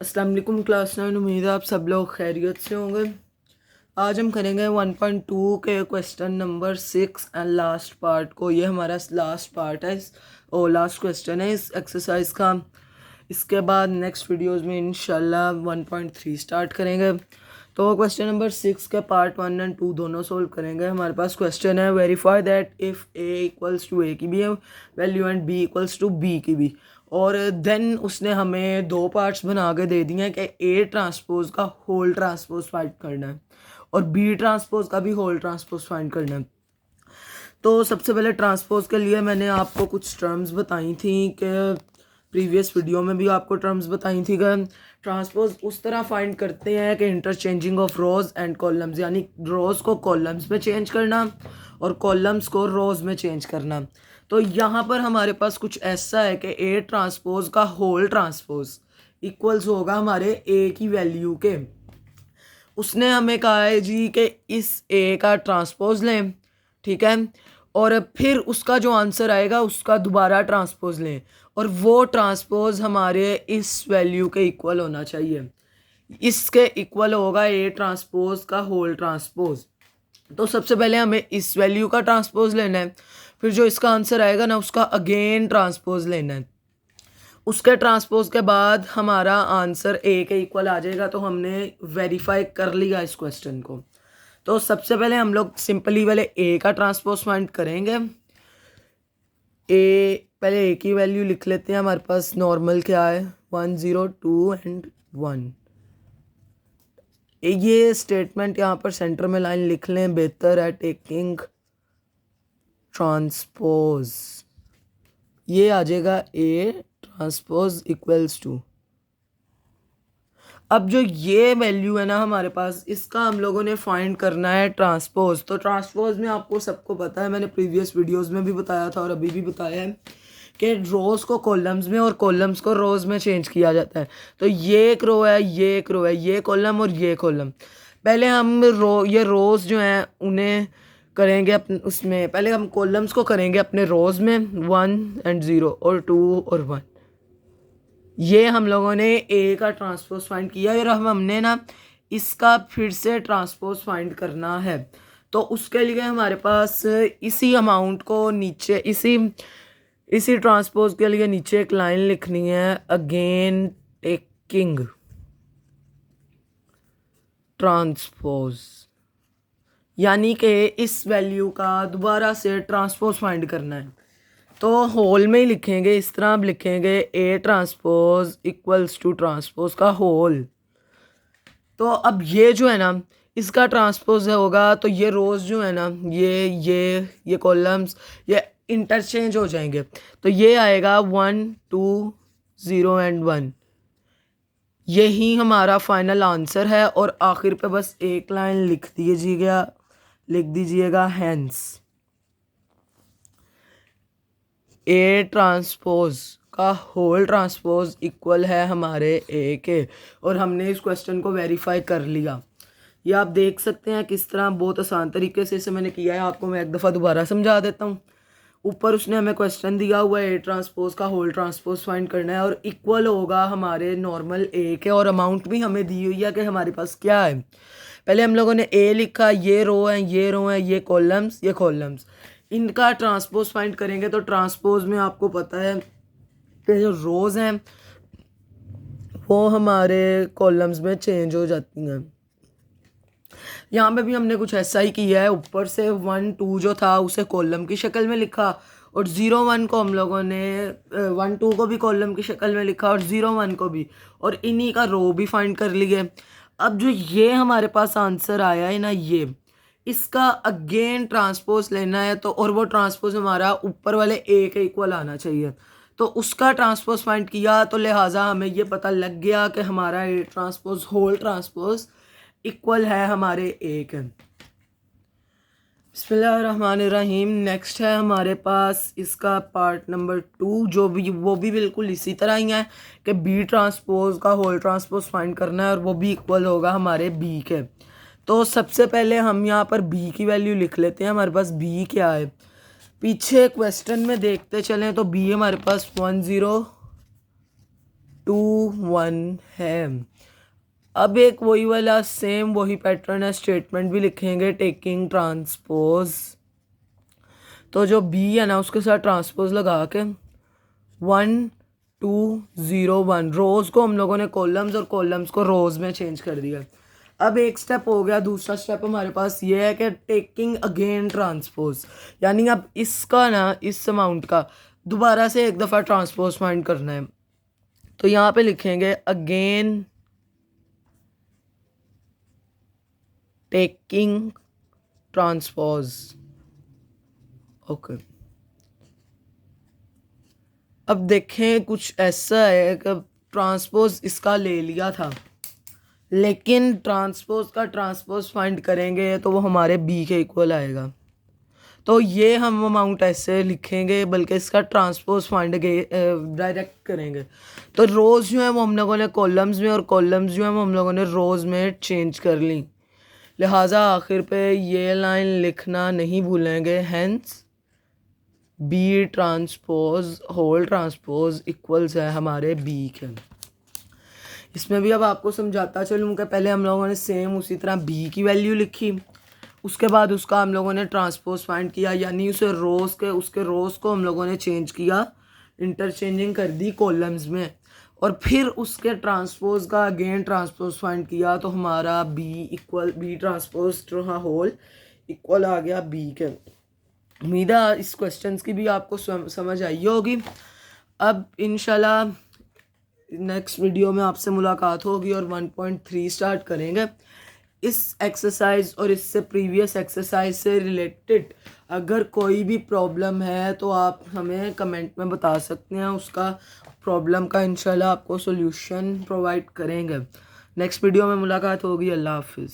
अस्सलाम वालेकुम क्लास 9। उम्मीद है आप सब लोग खैरियत से होंगे। आज हम करेंगे 1.2 के question number 6 and last part को। ये हमारा लास्ट पार्ट है और लास्ट क्वेश्चन है इस एक्सरसाइज का। इसके बाद नेक्स्ट वीडियोस में इंशाल्लाह 1.3 स्टार्ट करेंगे। तो क्वेश्चन नंबर 6 के पार्ट 1 एंड 2 दोनों सोल्व करेंगे। हमारे पास क्वेश्चन है verify that if A equals to A की भी है value and B equals to B की भी। और देन उसने हमें दो पार्ट्स बना के दे दिए हैं कि ए ट्रांसपोज का होल ट्रांसपोज फाइंड करना है और बी ट्रांसपोज का भी होल ट्रांसपोज फाइंड करना है। तो सबसे पहले ट्रांसपोज के लिए मैंने आपको कुछ टर्म्स बताई थी कि प्रीवियस वीडियो में भी आपको टर्म्स बताई थी कि ट्रांसपोज उस तरह फाइंड करते हैं कि interchanging of rose and columns, यानी रोज को कॉलम्स में चेंज करना और कॉलम्स को रोज में चेंज करना। तो यहाँ पर हमारे पास कुछ ऐसा है कि ए ट्रांसपोज का होल ट्रांसपोज इक्वल्स होगा हमारे ए की वैल्यू के। उसने हमें कहा है जी कि इस ए का ट्रांसपोज लें, ठीक है, और फिर उसका जो आंसर आएगा उसका दोबारा ट्रांसपोज लें और वो ट्रांसपोज हमारे इस वैल्यू के इक्वल होना चाहिए। इसके इक्वल होगा ए ट्रांसपोज का होल ट्रांसपोज। तो सबसे पहले हमें इस वैल्यू का ट्रांसपोज लेना है, फिर जो इसका आंसर आएगा ना उसका अगेन ट्रांसपोज लेना है। उसके ट्रांसपोज के बाद हमारा आंसर ए के इक्वल आ जाएगा। तो हमने वेरीफाई कर लिया इस क्वेश्चन को। तो सबसे पहले हम लोग सिंपली पहले ए का ट्रांसपोज फाइंड करेंगे। ए पहले ए की वैल्यू लिख लेते हैं। हमारे पास नॉर्मल क्या है 1 0 2 एंड 1। ये स्टेटमेंट यहाँ पर सेंटर में लाइन लिख लें, बेहतर है टेकिंग ट्रांसपोज। ये आ जाएगा ए ट्रांसपोज इक्वल्स टू। अब जो ये वैल्यू है ना हमारे पास, इसका हम लोगों ने फाइंड करना है ट्रांसपोज। तो ट्रांसपोज में आपको सबको पता है, मैंने प्रीवियस वीडियोस में भी बताया था और अभी भी बताया है कि रोज़ को कॉलम्स में और कॉलम्स को रोज़ में चेंज किया जाता है। तो ये एक रो है, ये एक रो है, ये कॉलम और ये कॉलम। पहले हम ये रोज़ जो हैं उन्हें करेंगे अपने उसमें, पहले हम कॉलम्स को करेंगे अपने रोज़ में 1 एंड 0 और 2 और 1। ये हम लोगों ने ए का ट्रांसपोज फाइंड किया और हमने ना इसका फिर से ट्रांसपोज फाइंड करना है। तो उसके लिए हमारे पास इसी अमाउंट को नीचे इसी ट्रांसपोज के लिए नीचे एक लाइन लिखनी है, अगेन टेकिंग ट्रांसपोज, यानी कि इस वैल्यू का दोबारा से ट्रांसपोज फाइंड करना है। तो होल में ही लिखेंगे, इस तरह आप लिखेंगे A transpose equals to transpose का होल। तो अब ये जो है ना इसका ट्रांसपोज होगा, तो ये रोज जो है ना ये कॉलम्स ये इंटरचेंज हो जाएंगे। तो ये आएगा 1 2 0 एंड 1। यही हमारा फाइनल आंसर है और आखिर पे बस एक लाइन लिख दीजिएगा हैंस ए ट्रांसपोज का होल ट्रांसपोज इक्वल है हमारे ए के। और हमने इस क्वेश्चन को वेरीफाई कर लिया। ये आप देख सकते हैं किस तरह बहुत आसान तरीके से इसे मैंने किया है। आपको मैं एक दफ़ा दोबारा समझा देता हूँ। ऊपर उसने हमें क्वेश्चन दिया हुआ है ए ट्रांसपोज का होल ट्रांसपोज फाइंड करना है और इक्वल होगा हमारे नॉर्मल ए के। और अमाउंट भी हमें दी हुई है कि हमारे पास क्या है। पहले हम लोगों ने ए लिखा, ये रो है, ये रो है, ये कॉलम्स, इनका ट्रांसपोज फाइंड करेंगे। तो ट्रांसपोज में आपको पता है कि जो रोज हैं वो हमारे कॉलम्स में चेंज हो जाती हैं। यहाँ पे भी हमने कुछ ऐसा ही किया है। ऊपर से 1 2 जो था उसे कॉलम की शक्ल में लिखा और 0 1 को हम लोगों ने 1 2 को भी कॉलम की शक्ल में लिखा और 0 1 को भी, और इन्हीं का रो भी फाइंड कर लिए। अब जो ये हमारे पास आंसर आया है ना, ये इसका अगेन ट्रांसपोज लेना है। तो और वो ट्रांसपोज हमारा ऊपर वाले ए के इक्वल आना चाहिए। तो उसका ट्रांसपोज फाइंड किया, तो लिहाजा हमें ये पता लग गया कि हमारा A transpose whole transpose equal है हमारे ए के। बिस्मिल्लाहिर्रहमानिर्रहीम। नेक्स्ट है हमारे पास इसका पार्ट नंबर 2, वो भी बिल्कुल इसी तरह ही है कि बी ट्रांसपोज का होल ट्रांसपोज फाइंड करना है और वो भी इक्वल होगा हमारे बी के। तो सबसे पहले हम यहाँ पर बी की वैल्यू लिख लेते हैं। हमारे पास बी क्या है, पीछे क्वेश्चन में देखते चलें तो बी हमारे पास 1 0 1 है। अब एक वही वाला सेम वही पैटर्न है, स्टेटमेंट भी लिखेंगे टेकिंग ट्रांसपोज। तो जो बी है ना उसके साथ ट्रांसपोज लगा के 1 2 0 1 रोज को हम लोगों ने कॉलम्स और कॉलम्स को रोज में चेंज कर दिया। अब एक स्टेप हो गया। दूसरा स्टेप हमारे पास ये है कि टेकिंग अगेन ट्रांसपोज, यानी अब इसका ना इस अमाउंट का दोबारा से एक दफ़ा ट्रांसपोज फाइंड करना है। तो यहाँ पे लिखेंगे अगेन टेकिंग ट्रांसपोज। ओके, अब देखें कुछ ऐसा है कि ट्रांसपोज इसका ले लिया था, लेकिन ट्रांसपोज का ट्रांसपोज फाइंड करेंगे तो वो हमारे बी के इक्वल आएगा। तो ये हम अमाउंट ऐसे लिखेंगे, बल्कि इसका ट्रांसपोज फाइंड डायरेक्ट करेंगे। तो रोज़ जो है वो हम लोगों ने कॉलम्स में और कॉलम्स जो है वो हम लोगों ने रोज़ में चेंज कर ली। लिहाजा आखिर पे ये लाइन लिखना नहीं भूलेंगे, hence B transpose whole transpose equals है हमारे बी के। इसमें भी अब आपको समझाता चलूँ कि पहले हम लोगों ने सेम उसी तरह बी की वैल्यू लिखी, उसके बाद उसका हम लोगों ने ट्रांसपोज फाइंड किया, यानी उसके रोज़ को हम लोगों ने चेंज किया, इंटरचेंजिंग कर दी कॉलम्स में, और फिर उसके ट्रांसपोज का अगेन ट्रांसपोज फाइंड किया। तो हमारा बी ट्रांसपोज होल इक्वल आ गया बी के। उम्मीद है इस क्वेश्चन की भी आपको समझ आई होगी। अब इंशाल्लाह नेक्स्ट वीडियो में आपसे मुलाकात होगी और 1.3 स्टार्ट करेंगे। इस एक्सरसाइज और इससे प्रीवियस एक्सरसाइज से रिलेटेड अगर कोई भी प्रॉब्लम है तो आप हमें कमेंट में बता सकते हैं, उसका प्रॉब्लम का इंशाल्लाह आपको सॉल्यूशन प्रोवाइड करेंगे। नेक्स्ट वीडियो में मुलाकात होगी। अल्लाह हाफिज़।